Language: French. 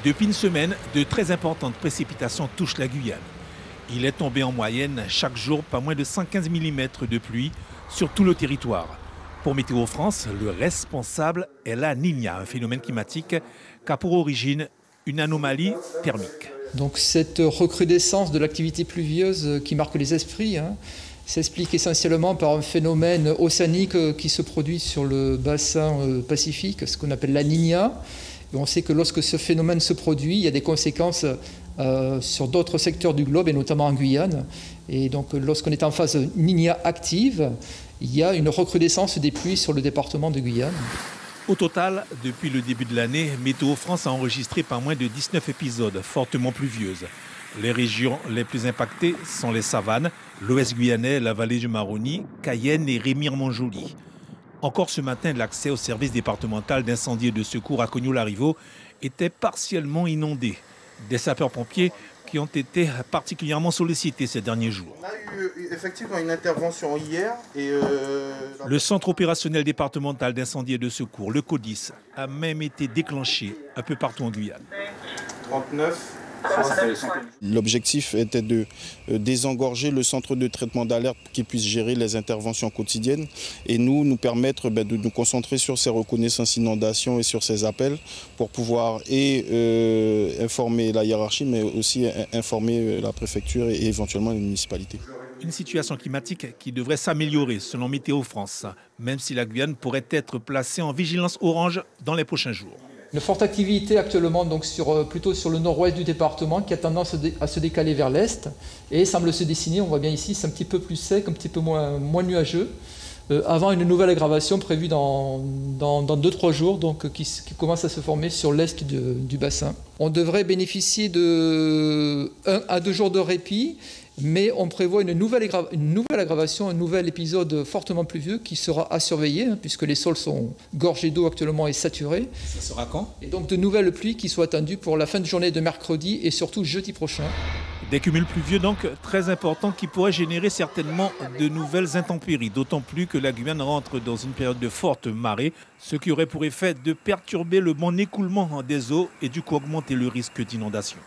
Depuis une semaine, de très importantes précipitations touchent la Guyane. Il est tombé en moyenne chaque jour pas moins de 115 mm de pluie sur tout le territoire. Pour Météo France, le responsable est la Niña, un phénomène climatique qui a pour origine une anomalie thermique. Donc cette recrudescence de l'activité pluvieuse qui marque les esprits s'explique essentiellement par un phénomène océanique qui se produit sur le bassin pacifique, ce qu'on appelle la Niña. Et on sait que lorsque ce phénomène se produit, il y a des conséquences sur d'autres secteurs du globe et notamment en Guyane. Et donc lorsqu'on est en phase Niña active, il y a une recrudescence des pluies sur le département de Guyane. Au total, depuis le début de l'année, Météo France a enregistré pas moins de 19 épisodes fortement pluvieuses. Les régions les plus impactées sont les savanes, l'ouest guyanais, la vallée du Maroni, Cayenne et Remire-Montjoly. Encore ce matin, l'accès au service départemental d'incendie et de secours à Cognou-Larrivaux était partiellement inondé. Des sapeurs-pompiers qui ont été particulièrement sollicités ces derniers jours. On a eu effectivement une intervention hier. Le centre opérationnel départemental d'incendie et de secours, le CODIS, a même été déclenché un peu partout en Guyane. 39. L'objectif était de désengorger le centre de traitement d'alerte qui puisse gérer les interventions quotidiennes et nous permettre de nous concentrer sur ces reconnaissances inondations et sur ces appels pour pouvoir informer la hiérarchie mais aussi informer la préfecture et éventuellement les municipalités. Une situation climatique qui devrait s'améliorer selon Météo France, même si la Guyane pourrait être placée en vigilance orange dans les prochains jours. Une forte activité actuellement donc plutôt sur le nord-ouest du département qui a tendance à se décaler vers l'est et semble se dessiner, on voit bien ici, c'est un petit peu plus sec, un petit peu moins nuageux, avant une nouvelle aggravation prévue dans 2-3 jours donc, qui commence à se former sur l'est du bassin. On devrait bénéficier de 1 à 2 jours de répit, mais on prévoit une nouvelle aggravation, un nouvel épisode fortement pluvieux qui sera à surveiller, puisque les sols sont gorgés d'eau actuellement et saturés. Ça sera quand ? Et donc de nouvelles pluies qui sont attendues pour la fin de journée de mercredi et surtout jeudi prochain. Des cumuls pluvieux donc très importants qui pourraient générer certainement de nouvelles intempéries, d'autant plus que la Guyane rentre dans une période de forte marée, ce qui aurait pour effet de perturber le bon écoulement des eaux et du coup augmenter le risque d'inondation.